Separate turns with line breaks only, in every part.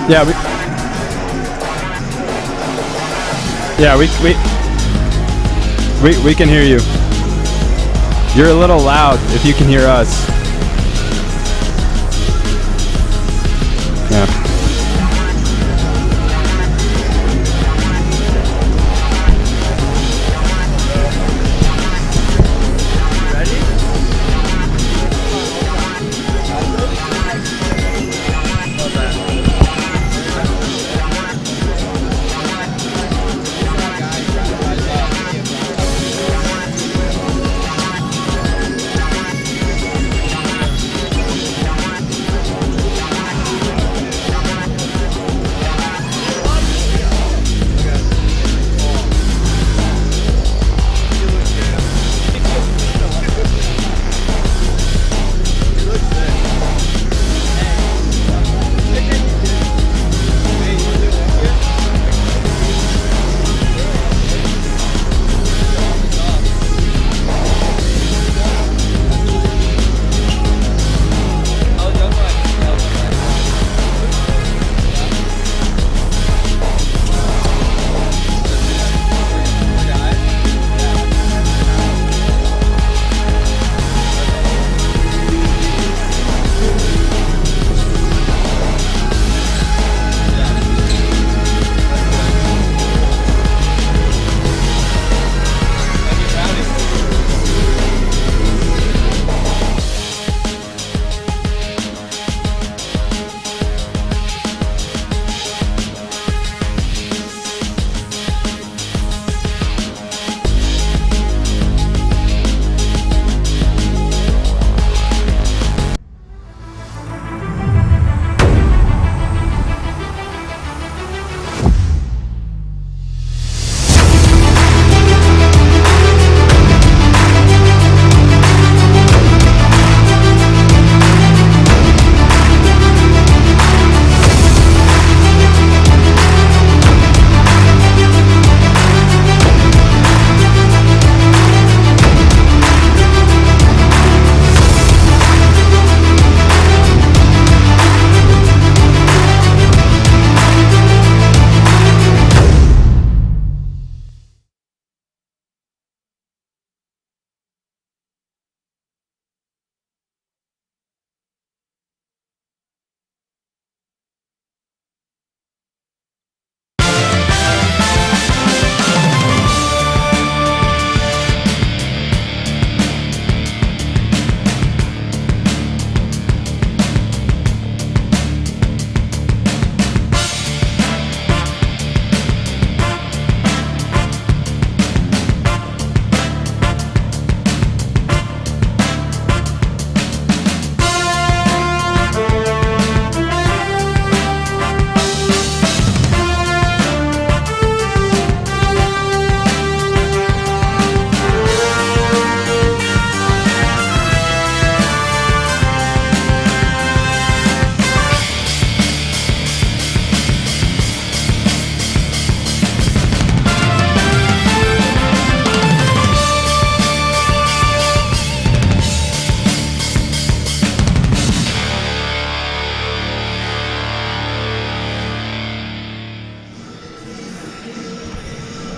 Yeah, we can hear you. You're a little loud if you can hear us. Yeah.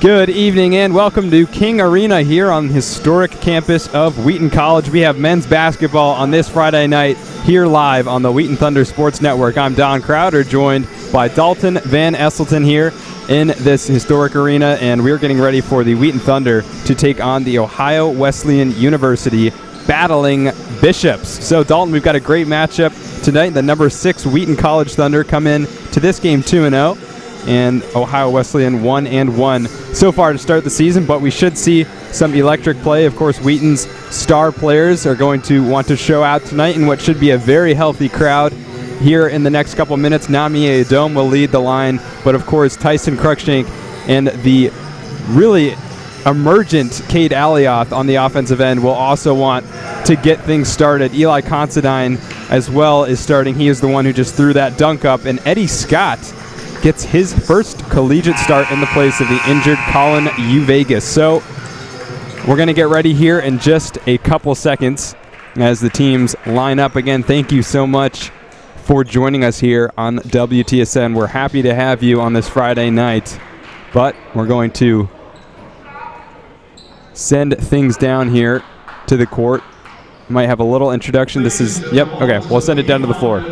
Good evening and welcome to King Arena here on the historic campus of Wheaton College. We have men's basketball on this Friday night here live on the Wheaton Thunder Sports Network. I'm Don Crowder, joined by Dalton Van Esselton here in this historic arena, and we're getting ready for the Wheaton Thunder to take on the Ohio Wesleyan University battling Bishops. So Dalton, we've got a great matchup tonight. The number 6 Wheaton College Thunder come in to this game 2-0. And Ohio Wesleyan 1-1 so far to start the season, but we should see some electric play. Of course, Wheaton's star players are going to want to show out tonight in what should be a very healthy crowd here in the next couple minutes. Nami Adom will lead the line, but of course Tyson Cruikshank and the really emergent Cade Alioth on the offensive end will also want to get things started. Eli Considine as well is starting. He is the one who just threw that dunk up, and Eddie Scott gets his first collegiate start in the place of the injured Colin Uvegas. So we're going to get ready here in just a couple seconds as the teams line up again. Thank you so much for joining us here on WTSN. We're happy to have you on this Friday night, but we're going to send things down here to the court. Might have a little introduction. This is, yep, okay, we'll send it down to the floor.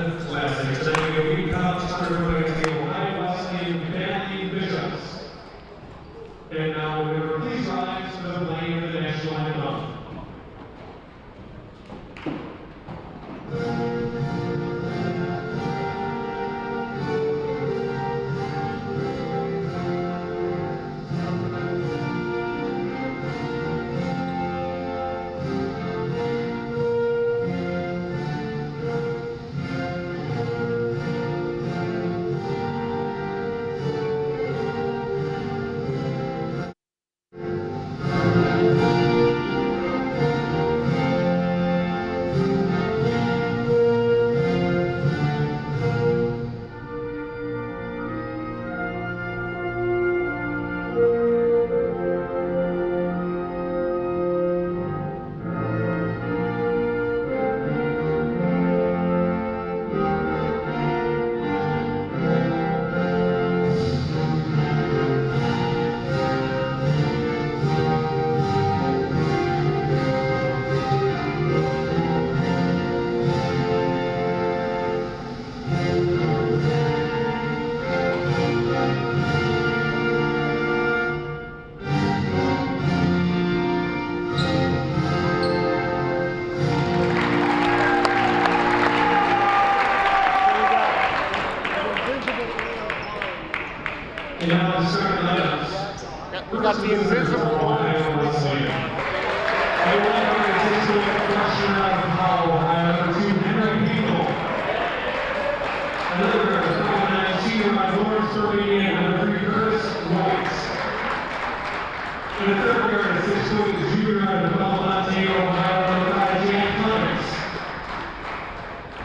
We got the invisible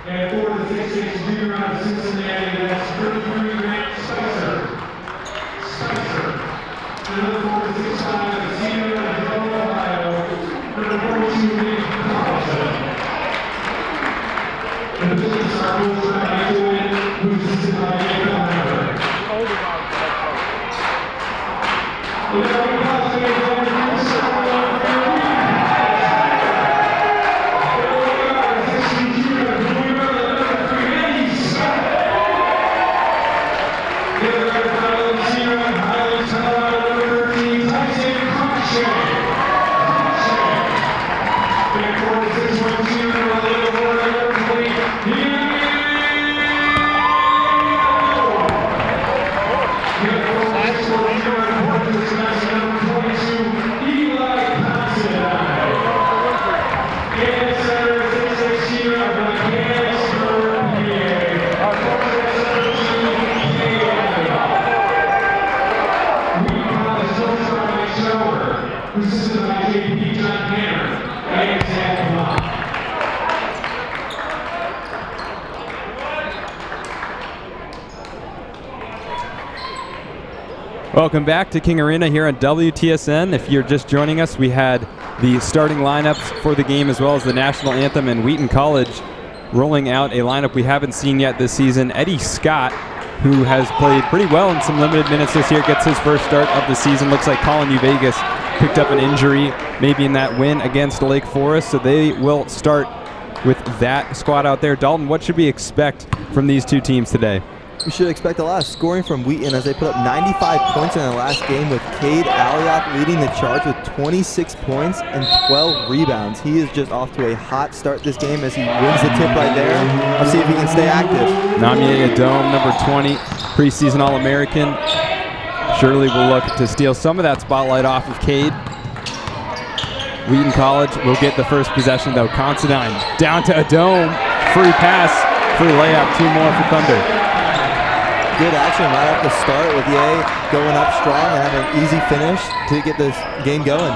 and for the 6'6" junior out of Cincinnati, that's 33-ranked Spicer. Another 4'6" senior out of Dayton, Ohio, number 42, Nick Carlson. And the Billy Circles are back to it, who's assisted by Nick Carlson.
Welcome back to King Arena here on WTSN. If you're just joining us, we had the starting lineups for the game as well as the national anthem, and Wheaton College rolling out a lineup we haven't seen yet this season. Eddie Scott, who has played pretty well in some limited minutes this year, gets his first start of the season. Looks like Colin Uvegas picked up an injury maybe in that win against Lake Forest, so they will start with that squad out there. Dalton, what should we expect from these two teams today?
We should expect a lot of scoring from Wheaton as they put up 95 points in the last game, with Cade Alioth leading the charge with 26 points and 12 rebounds. He is just off to a hot start this game as he wins the tip right there. Let's see if he can stay active. Namia Dome, number 20, preseason All-American. Surely will look to steal some of that spotlight off of Cade. Wheaton College will get the first possession though. Considine down to Adome. Free pass, free layup, 2 more for Thunder. Good action right off the start with Ye going up strong and having an easy finish to get this game going.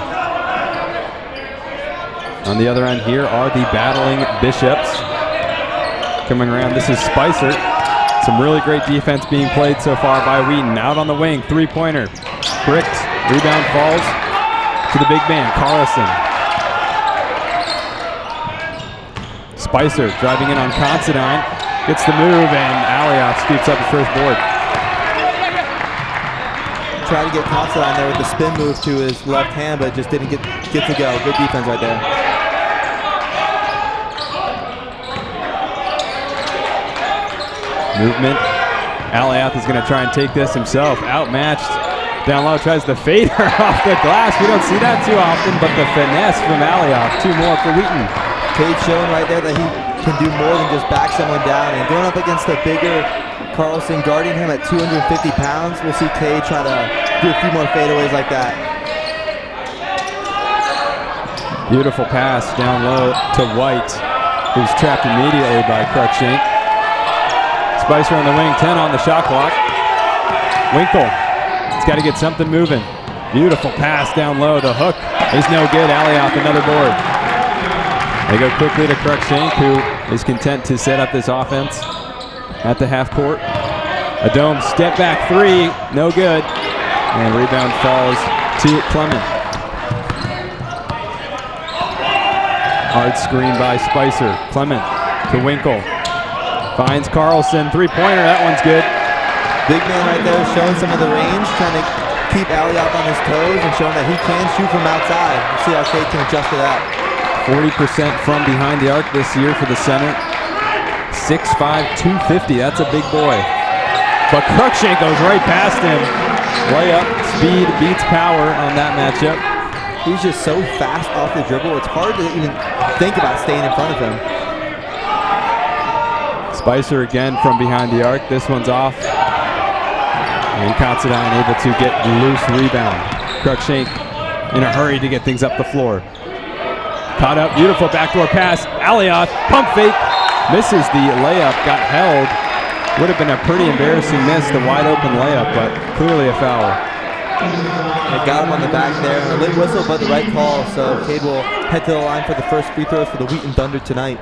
On the other end here are the battling Bishops. Coming around, this is Spicer. Some really great defense being played so far by Wheaton. Out on the wing, 3-pointer. Bricked, rebound falls to the big man, Carlson. Spicer driving in on Considine.
Gets the move, and Alioth scoops up his first board.
Tried to get Considine there with the spin move to his left hand, but just didn't get to go. Good defense right there.
Movement. Alioth is going to try and take this himself. Outmatched. Down low, tries the fader off the glass. We don't see that too often, but the finesse from Alioth. 2 more for Wheaton.
Cade showing right there that he can do more than just back someone down. And going up against the bigger Carlson, guarding him at 250 pounds, we'll see Cade try to do a few more fadeaways like that.
Beautiful pass down low to White, who's trapped immediately by Cruikshank. Spicer on the wing, 10 on the shot clock. Winkle, he's got to get something moving. Beautiful pass down low, the hook is no good. Alioth, another board. They go quickly to Cruikshank, who is content to set up this offense at the half court. A dome step back 3, no good. And rebound falls to Clement. Hard screen by Spicer. Clement to Winkle. Finds Carlson, 3-pointer, that one's good.
Big man right there showing some of the range, trying to keep Alioth on his toes and showing that he can shoot from outside. We'll see how Cade can adjust to that.
40% from behind the arc this year for the center. 6'5", 250, that's a big boy. But Cruikshank goes right past him. Layup, speed beats power on that matchup.
He's just so fast off the dribble, it's hard to even think about staying in front of him.
Spicer again from behind the arc. This one's off. And Considine able to get loose rebound. Cruikshank in a hurry to get things up the floor. Caught up, beautiful backdoor pass. Alioth, pump fake. Misses the layup, got held. Would have been a pretty embarrassing miss, the wide open layup, but clearly a foul.
They got him on the back there. A late whistle, but the right call. So Cade will head to the line for the first free throws for the Wheaton Thunder tonight.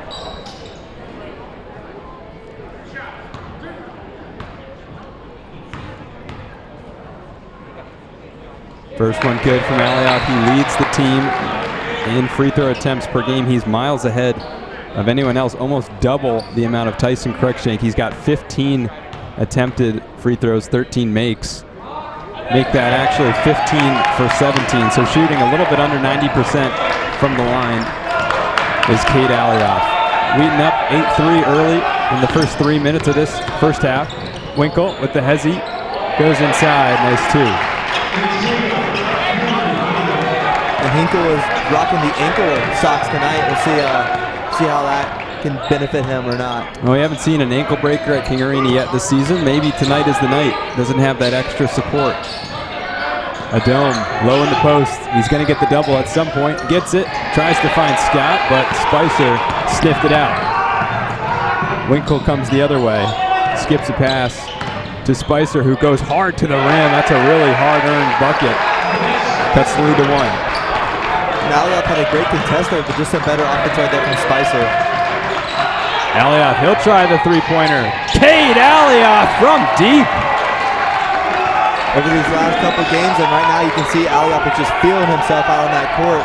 First one good from Alioth. He leads the team in free throw attempts per game. He's miles ahead of anyone else, almost double the amount of Tyson Cruikshank. He's got 15 attempted free throws, 13 makes. Make that actually 15 for 17. So shooting a little bit under 90% from the line is Cade Alioth. Wheaton up 8-3 early in the first 3 minutes of this first half. Winkle with the hezzy, goes inside, nice 2.
And Hinkle is rocking the ankle socks tonight. We'll see how that can benefit him or not.
Well, we haven't seen an ankle breaker at King Arena yet this season. Maybe tonight is the night. Doesn't have that extra support. A dome, low in the post. He's going to get the double at some point. Gets it, tries to find Scott, but Spicer sniffed it out. Winkle comes the other way. Skips a pass to Spicer, who goes hard to the rim. That's a really hard-earned bucket. Cuts the lead to 1.
Alioth had a great contester, but just a better offense right there from Spicer.
Alioth, he'll try the 3-pointer. Cade Alioth from deep.
Over these last couple games, and right now you can see Alioth is just feeling himself out on that court.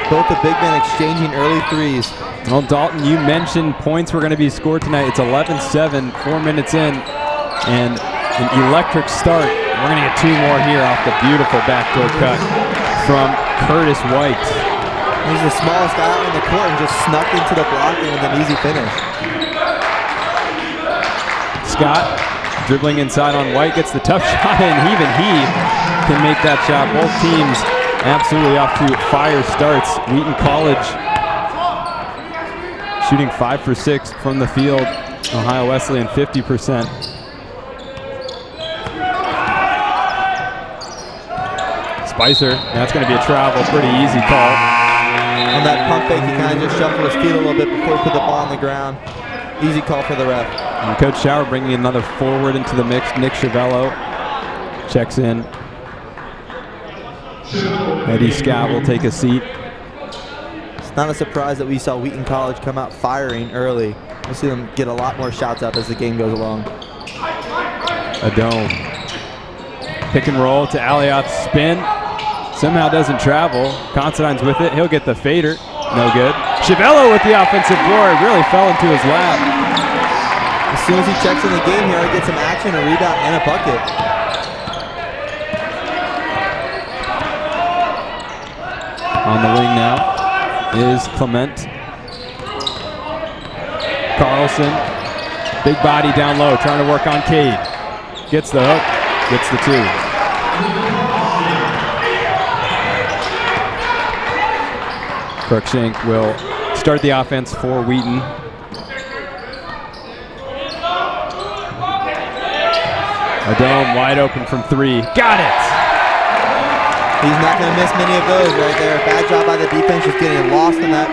Both the big men exchanging early threes.
Well, Dalton, you mentioned points were going to be scored tonight. It's 11-7, 4 minutes in, and an electric start. We're going to get 2 more here off the beautiful backdoor cut from Curtis White.
He's the smallest guy out on the court and just snuck into the blocking with an easy finish.
Scott dribbling inside on White, gets the tough shot, and even he can make that shot. Both teams absolutely off to fire starts. Wheaton College shooting 5 for 6 from the field. Ohio Wesleyan 50%. Spicer, that's going to be a travel, pretty easy call.
On that pump fake, he kind of just shuffled his feet a little bit before he put the ball on the ground. Easy call for the ref.
And Coach Schauer bringing another forward into the mix. Nick Chiavello checks in. Eddie Scott will take a seat.
It's not a surprise that we saw Wheaton College come out firing early. We'll see them get a lot more shots up as the game goes along.
A dome. Pick and roll to Alioth, spin. Somehow doesn't travel. Considine's with it. He'll get the fader. No good. Chiavello with the offensive board. Really fell into his lap.
As soon as he checks in the game here, he gets some action, a rebound, and a bucket.
On the wing now is Clement. Carlson, big body down low, trying to work on Cade. Gets the hook, gets the two. Cruikshank will start the offense for Wheaton. Adome wide open from three. Got it!
He's not going to miss many of those right there. Bad job by the defense, just getting lost in that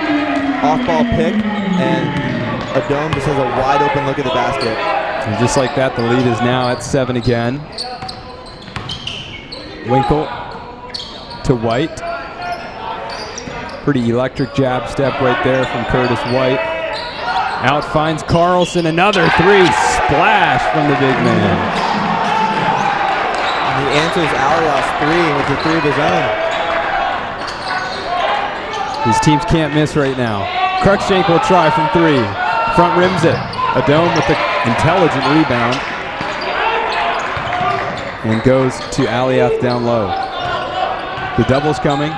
off-ball pick. And Adome just has a wide open look at the basket.
And just like that, the lead is now at 7 again. Winkle to White. Pretty electric jab step right there from Curtis White. Out finds Carlson, another three. Splash from the big man.
And the answer is Alias three with the three of his own.
These teams can't miss right now. Cruikshank will try from three. Front rims it. Adome with the intelligent rebound. And goes to Aliath down low. The double's coming.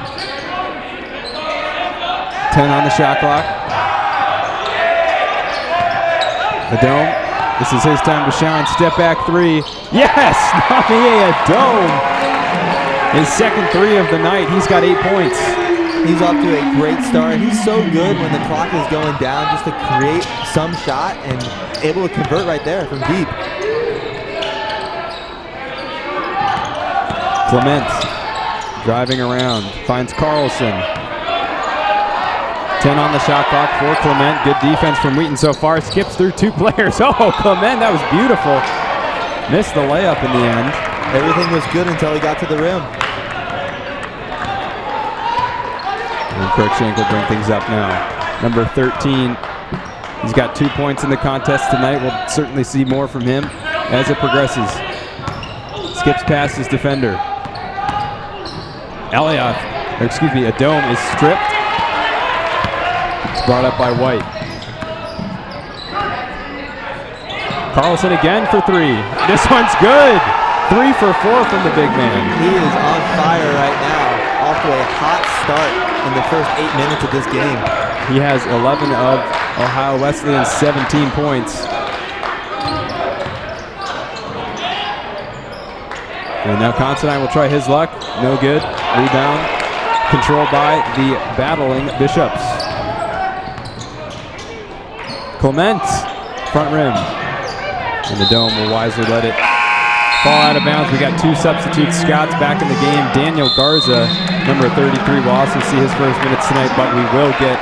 10 on the shot clock. Adome, this is his time to shine. Step back three. Yes! Namiye Adome. His second three of the night. He's got 8 points.
He's off to a great start. He's so good when the clock is going down just to create some shot and able to convert right there from deep.
Clement driving around, finds Carlson. 10 on the shot clock for Clement. Good defense from Wheaton so far. Skips through 2 players. Oh, Clement, that was beautiful. Missed the layup in the end.
Everything was good until he got to the rim.
And Cruikshank will bring things up now. Number 13. He's got 2 points in the contest tonight. We'll certainly see more from him as it progresses. Skips past his defender. Adome is stripped. It's brought up by White. Carlson again for three. This one's good. 3 for 4 from the big man.
He is on fire right now. Off to a hot start in the first 8 minutes of this game.
He has 11 of Ohio Wesleyan's 17 points. And now Considine will try his luck. No good. Rebound controlled by the battling Bishops. Clement, front rim. And the Dome will wisely let it fall out of bounds. We got 2 substitutes. Scott's back in the game. Daniel Garza, number 33, will also see his first minutes tonight, but we will get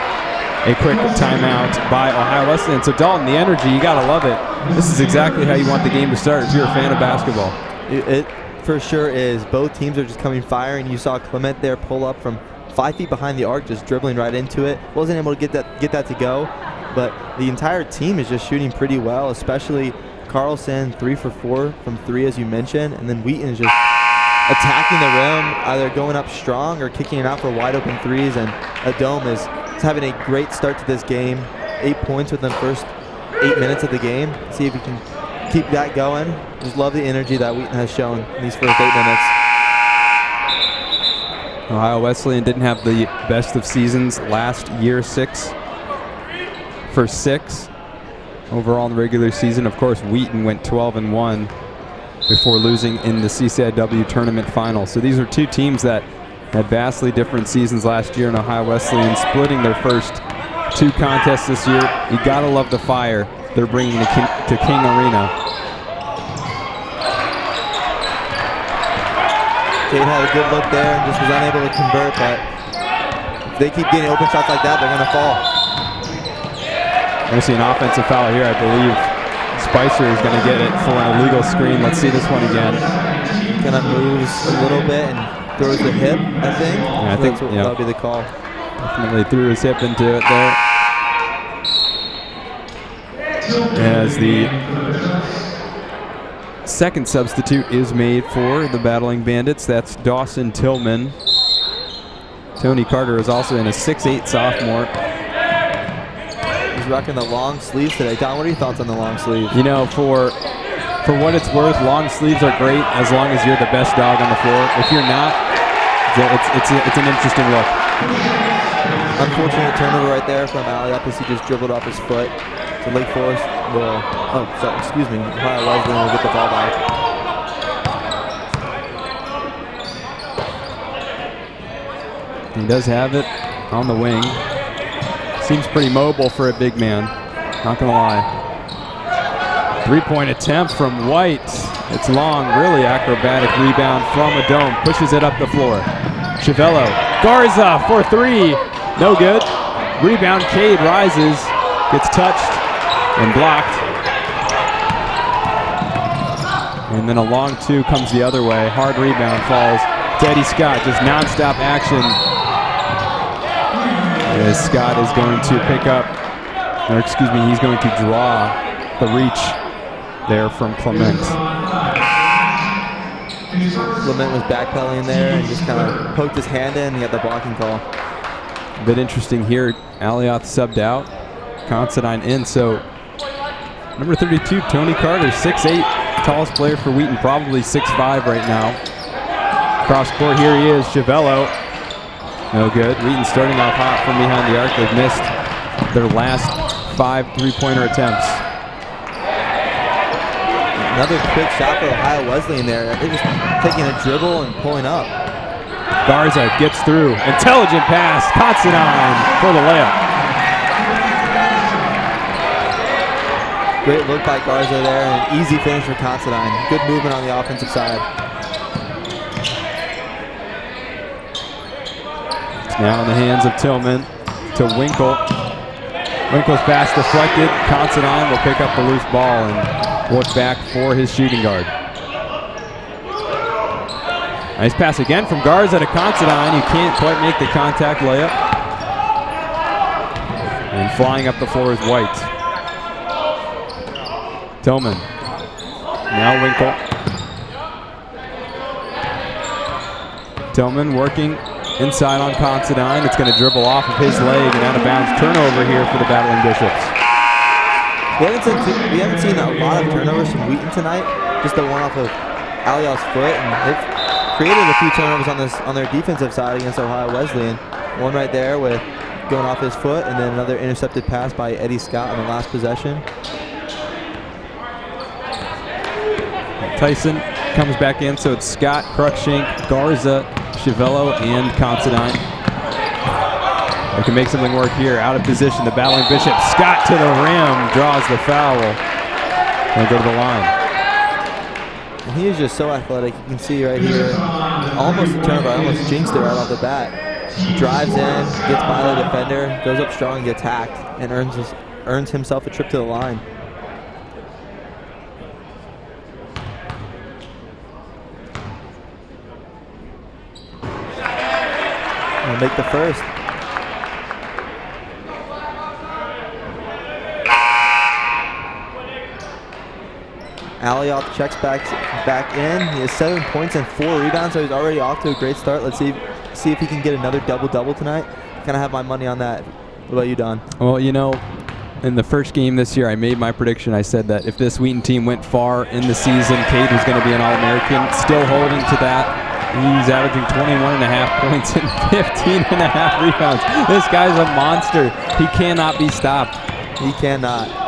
a quick timeout by Ohio Wesleyan. So Dalton, the energy, you gotta love it. This is exactly how you want the game to start if you're a fan of basketball.
It for sure is. Both teams are just coming firing. You saw Clement there pull up from 5 feet behind the arc, just dribbling right into it. Wasn't able to get that to go, but the entire team is just shooting pretty well, especially Carlson, 3 for 4 from 3, as you mentioned, and then Wheaton is just attacking the rim, either going up strong or kicking it out for wide open threes, and Adome is having a great start to this game. 8 points within the first 8 minutes of the game. See if he can keep that going. Just love the energy that Wheaton has shown in these first 8 minutes.
Ohio Wesleyan didn't have the best of seasons last year. 6 for 6 overall in the regular season. Of course, Wheaton went 12-1 before losing in the CCIW tournament final. So these are 2 teams that had vastly different seasons last year, and Ohio Wesleyan splitting their first 2 contests this year. You gotta love the fire they're bringing to King Arena.
Cade had a good look there and just was unable to convert, but if they keep getting open shots like that, they're gonna fall.
We're gonna see an offensive foul here, I believe. Spicer is gonna get it for an illegal screen. Let's see this one again.
Kind of moves a little bit and throws the hip, I think.
Yeah, I think
that'll be the call.
Definitely threw his hip into it there. As the second substitute is made for the Battling Bandits, that's Dawson Tillman. Tony Carter is also in, a 6'8" sophomore.
He's rocking the long sleeves today. Don, what are your thoughts on the long sleeves?
You know, for what it's worth, long sleeves are great as long as you're the best dog on the floor. If you're not, it's an interesting look.
Unfortunate turnover right there from Alioth as he just dribbled off his foot. So Lake Forest will, Ohio Wesleyan will get the ball back.
He does have it on the wing. Seems pretty mobile for a big man, not gonna lie. 3-point attempt from White. It's long, really acrobatic rebound from a dome. Pushes it up the floor. Chiavello, Garza for 3. No good. Rebound, Cade rises, gets touched and blocked. And then a long 2 comes the other way. Hard rebound falls to Eddie Scott. Just nonstop action. As Scott is going to pick up, or excuse me, he's going to draw the reach there from Clement.
Clement was backpedaling there and just kind of poked his hand in and he got the blocking call.
A bit interesting here. Alioth subbed out, Considine in. So number 32, Tony Carter, 6'8", tallest player for Wheaton, probably 6'5" right now. Cross court, here he is, Chiavello. No good. Wheaton starting off hot from behind the arc. They've missed their last 5 3-pointer attempts.
Another quick shot for Ohio Wesleyan there. They're just taking a dribble and pulling up.
Garza gets through. Intelligent pass. Considine for the layup.
Great look by Garza there and an easy finish for Considine. Good movement on the offensive side.
Now in the hands of Tillman to Winkle. Winkle's pass deflected. Considine will pick up the loose ball and look back for his shooting guard. Nice pass again from Garza to Considine. You can't quite make the contact layup. And flying up the floor is White. Tillman. Now Winkle. Tillman working inside on Considine. It's going to dribble off of his leg and out of bounds. Turnover here for the Battling Bishops.
We haven't seen a lot of turnovers from Wheaton tonight. Just the one off of Alioth's foot, and they've created a few turnovers on their defensive side against Ohio Wesleyan. One right there with going off his foot, and then another intercepted pass by Eddie Scott on the last possession.
Tyson comes back in, so it's Scott, Cruikshank, Garza, Chiavello, and Considine. They can make something work here. Out of position, the Battling Bishop. Scott to the rim, draws the foul. They'll go to the line.
And he is just so athletic. You can see right here, almost a turnover. I almost jinxed it right off the bat. Drives in, gets by the defender, goes up strong and gets hacked, and earns himself a trip to the line. And make the first. Alioth checks back in. He has 7 points and 4 rebounds, so he's already off to a great start. Let's see if he can get another double-double tonight. Kind of have my money on that. What about you, Don?
Well, you know, in the first game this year, I made my prediction. I said that if this Wheaton team went far in the season, Cade was going to be an All-American. Still holding to that. He's averaging 21.5 points and 15.5 rebounds. This guy's a monster. He cannot be stopped.
He cannot.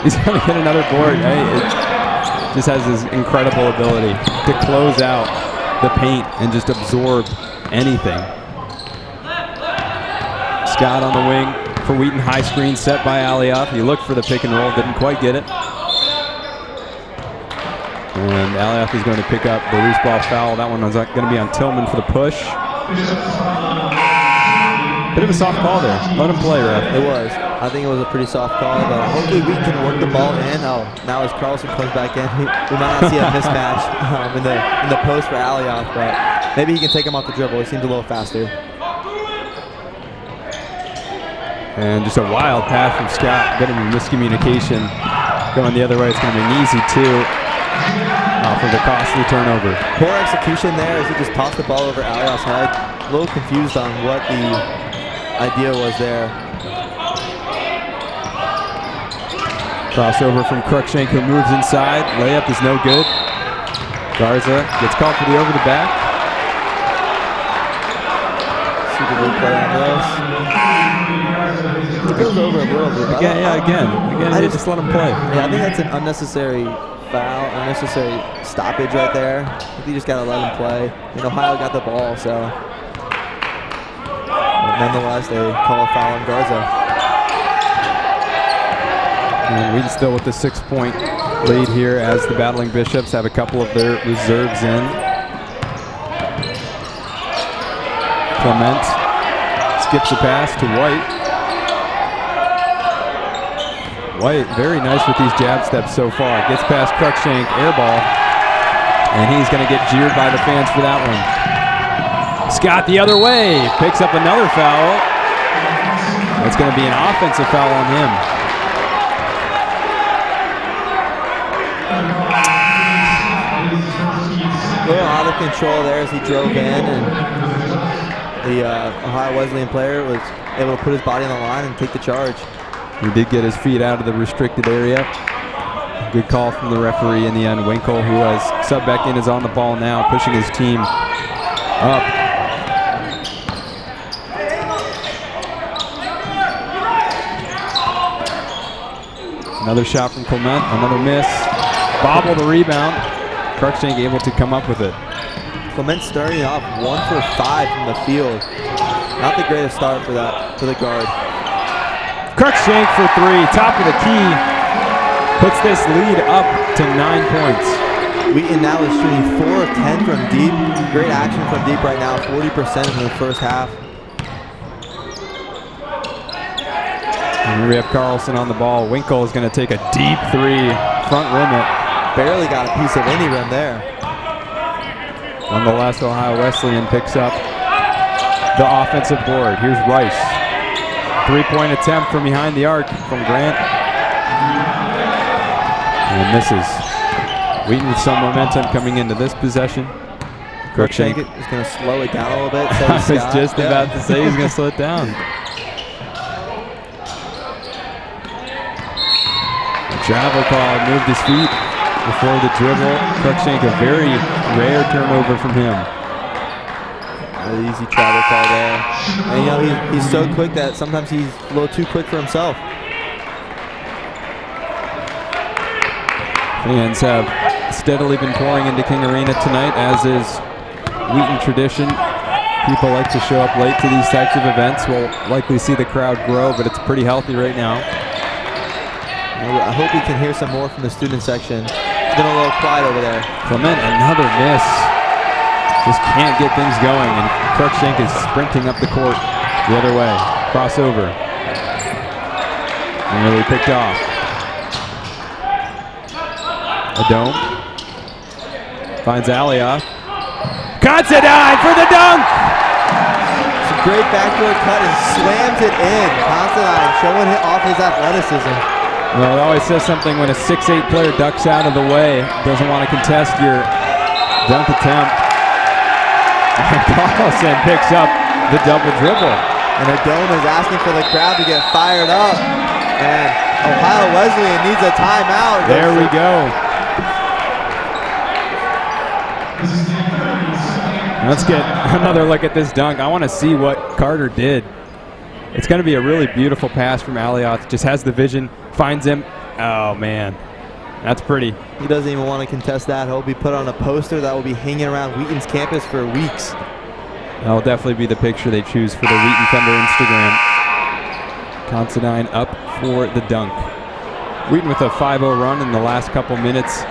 He's going to get another board. It just has his incredible ability to close out the paint and just absorb anything. Scott on the wing for Wheaton. High screen set by Alioth. He looked for the pick and roll, didn't quite get it. And Alioth is going to pick up the loose ball foul. That one was going to be on Tillman for the push. Bit of a soft call there. Let him play, ref.
It was. I think it was a pretty soft call, but hopefully we can work the ball in. Oh, now as Carlson comes back in, we might not see a mismatch in the post for Alioth, but maybe he can take him off the dribble. He seems a little faster.
And just a wild pass from Scott. Bit of a miscommunication. Going the other way, it's going to be an easy 2 off of the costly turnover.
Poor execution there as he just tossed the ball over Alioth's head. A little confused on what the idea was there.
Crossover from Cruikshank, who moves inside. Layup is no good. Garza gets called for the over the back.
Super good play on this. It goes over a little bit.
Again, they just let him play.
Yeah, I think that's an unnecessary foul, unnecessary stoppage right there. I think you just got to let him play. And Ohio got the ball, so. But nonetheless, they call a foul on Garza.
And Wheaton still with the 6-point lead here as the Battling Bishops have a couple of their reserves in. Clement skips a pass to White. White, very nice with these jab steps so far. Gets past Cruikshank, air ball, and he's going to get jeered by the fans for that one. Scott the other way, picks up another foul. It's going to be an offensive foul on him.
A little out of control there as he drove in, and the Ohio Wesleyan player was able to put his body on the line and take the charge.
He did get his feet out of the restricted area. Good call from the referee in the end. Winkle, who has subbed back in, is on the ball now, pushing his team up. Another shot from Clement, another miss. Bobble the rebound. Cruikshank able to come up with it.
Clement starting off 1 for 5 from the field. Not the greatest start for the guard.
Cruikshank for 3, top of the key. Puts this lead up to 9 points.
Wheaton now is shooting 4 of 10 from deep. Great action from deep right now, 40% in the first half.
And here we have Carlson on the ball. Winkle is going to take a deep 3, front rim it.
Barely got a piece of any rim there.
Nonetheless, Ohio Wesleyan picks up the offensive board. Here's Rice. 3-point attempt from behind the arc from Grant. And misses. Wheaton with some momentum coming into this possession.
Cruikshank is going to slow it down a little bit. So
I was just about to say he's going to slow it down. Travel call, moved his feet before the dribble. Cruikshank, a very rare turnover from him.
Really easy travel call there. And you know, he's so quick that sometimes he's a little too quick for himself.
Fans have steadily been pouring into King Arena tonight, as is Wheaton tradition. People like to show up late to these types of events. We'll likely see the crowd grow, but it's pretty healthy right now.
I hope we can hear some more from the student section. It's been a little quiet over there.
Clement, another miss. Just can't get things going, and Cruikshank is sprinting up the court the other way. Crossover. And really picked off. Adome. Finds Alioth. Considine for the dunk!
It's a great backdoor cut and slams it in. Considine showing it off his athleticism.
Well, it always says something when a 6'8" player ducks out of the way, doesn't want to contest your dunk attempt. And Carlson picks up the double dribble.
And Adome is asking for the crowd to get fired up. And Ohio Wesleyan needs a timeout.
There we go. Let's get another look at this dunk. I want to see what Carter did. It's going to be a really beautiful pass from Alioth. Just has the vision, finds him. Oh, man. That's pretty.
He doesn't even want to contest that. He'll be put on a poster that will be hanging around Wheaton's campus for weeks.
That'll definitely be the picture they choose for the Wheaton Thunder Instagram. Considine up for the dunk. Wheaton with a 5-0 run in the last couple minutes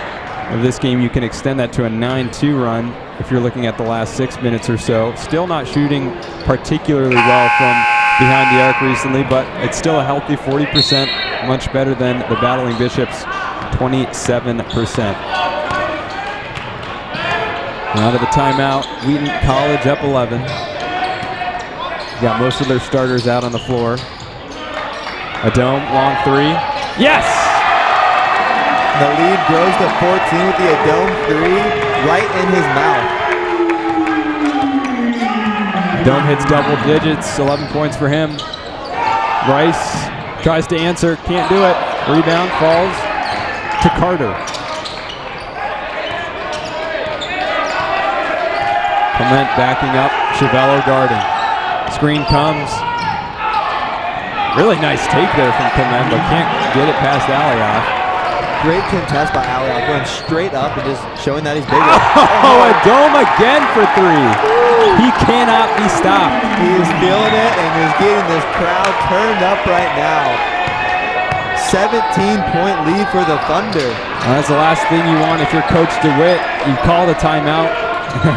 of this game. You can extend that to a 9-2 run if you're looking at the last 6 minutes or so. Still not shooting particularly well from behind the arc recently, but it's still a healthy 40%, much better than the Battling Bishops' 27%. Out of the timeout, Wheaton College up 11. Got most of their starters out on the floor. Adome, long 3. Yes!
The lead grows to 14 with the Adome 3 right in his mouth.
Dome hits double digits, 11 points for him. Rice tries to answer, can't do it. Rebound falls to Carter. Clement backing up, Chiavello guarding. Screen comes. Really nice take there from Clement, but can't get it past Alioth.
Great contest by Alioth, going straight up and just showing that he's bigger.
Oh, a Dome again for 3. He cannot be stopped.
He is feeling it and is getting this crowd turned up right now. 17-point lead for the Thunder.
That's the last thing you want if you're Coach DeWitt. You call the timeout.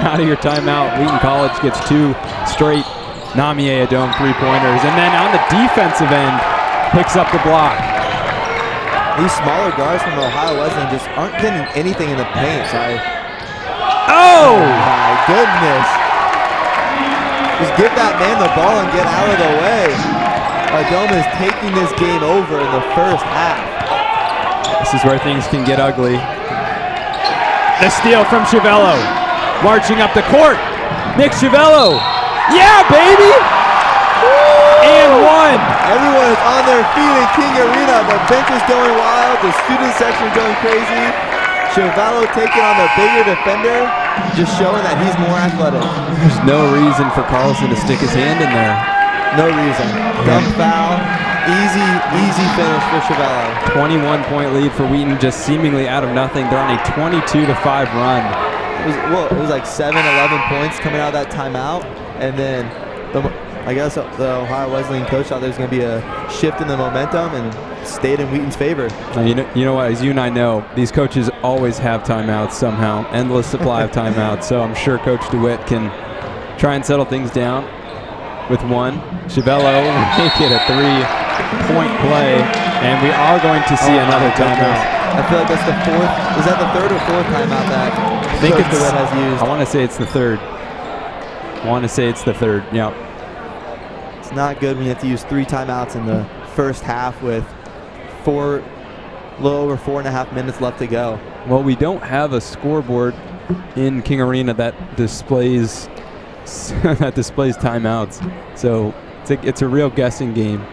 Out of your timeout, Wheaton College gets 2 straight Namier Dome 3-pointers. And then on the defensive end, picks up the block.
These smaller guards from Ohio Wesleyan just aren't getting anything in the paint.
Oh!
My goodness. Just give that man the ball and get out of the way. Dome is taking this game over in the first half.
This is where things can get ugly. The steal from Chiavello. Marching up the court. Nick Chiavello. Yeah, baby! And 1.
Everyone is on their feet in King Arena. The bench is going wild. The student section is going crazy. Chiavello taking on the bigger defender, just showing that he's more athletic.
There's no reason for Carlson to stick his hand in there.
No reason. Dumb foul. Easy finish for Chiavello.
21-point lead for Wheaton, just seemingly out of nothing. They're on a 22-5 run.
It was like 7-11 points coming out of that timeout, and then I guess the Ohio Wesleyan coach thought there was going to be a shift in the momentum and stayed in Wheaton's favor.
Now, you know what? As you and I know, these coaches always have timeouts somehow, endless supply of timeouts. So I'm sure Coach DeWitt can try and settle things down with 1. Chiavello make it a 3-point play, and we are going to see another timeout.
I feel like that's the 4th. Is that the 3rd or 4th timeout that
I think
Coach DeWitt has used?
I want to say it's the 3rd. Yeah.
It's not good when you have to use 3 timeouts in the first half with a little over 4.5 minutes left to go.
Well, we don't have a scoreboard in King Arena that displays timeouts, so it's a real guessing game.